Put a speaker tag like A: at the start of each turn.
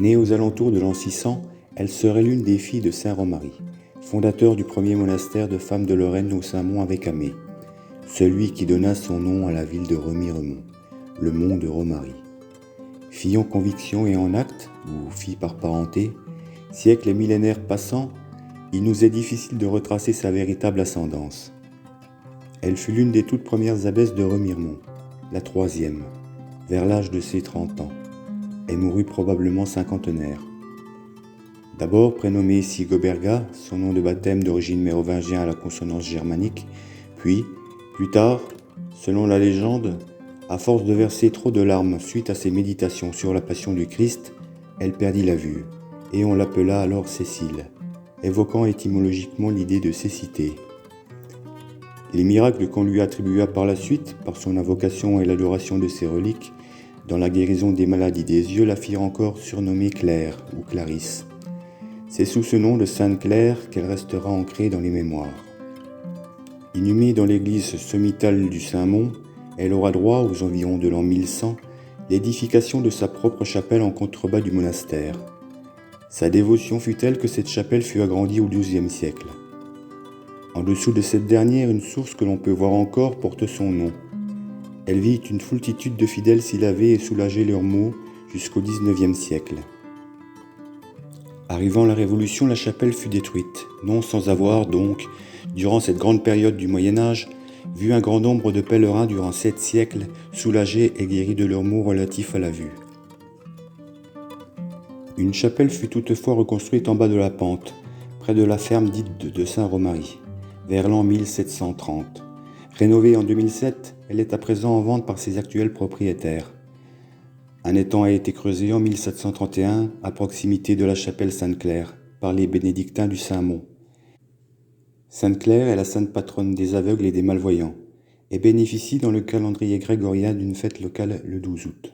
A: Née aux alentours de l'an 600, elle serait l'une des filles de saint Romary, fondateur du premier monastère de femmes de Lorraine au Saint-Mont avec Amé, celui qui donna son nom à la ville de Remiremont, le mont de Romary. Fille en conviction et en acte, ou fille par parenté, siècles et millénaires passant, il nous est difficile de retracer sa véritable ascendance. Elle fut l'une des toutes premières abbesses de Remiremont, la troisième, vers l'âge de ses 30 ans, et mourut probablement cinquantenaire. D'abord prénommée Sigoberga, son nom de baptême d'origine mérovingien à la consonance germanique, puis, plus tard, selon la légende, à force de verser trop de larmes suite à ses méditations sur la passion du Christ, elle perdit la vue, et on l'appela alors Cécile, évoquant étymologiquement l'idée de cécité. Les miracles qu'on lui attribua par la suite, par son invocation et l'adoration de ses reliques, dans la guérison des maladies des yeux, la firent encore surnommer Claire ou Clarisse. C'est sous ce nom de Sainte Claire qu'elle restera ancrée dans les mémoires. Inhumée dans l'église sommitale du Saint-Mont, elle aura droit, aux environs de l'an 1100, l'édification de sa propre chapelle en contrebas du monastère. Sa dévotion fut telle que cette chapelle fut agrandie au XIIe siècle. En dessous de cette dernière, une source que l'on peut voir encore porte son nom. Elle vit une foultitude de fidèles s'y laver et soulager leurs maux jusqu'au XIXe siècle. Arrivant la Révolution, la chapelle fut détruite, non sans avoir donc, durant cette grande période du Moyen-Âge, vu un grand nombre de pèlerins durant 7 siècles soulagés et guéris de leurs maux relatifs à la vue. Une chapelle fut toutefois reconstruite en bas de la pente, près de la ferme dite de Saint-Romary, vers l'an 1730. Rénovée en 2007, elle est à présent en vente par ses actuels propriétaires. Un étang a été creusé en 1731 à proximité de la chapelle Sainte-Claire par les bénédictins du Saint-Mont. Sainte-Claire est la sainte patronne des aveugles et des malvoyants et bénéficie dans le calendrier grégorien d'une fête locale le 12 août.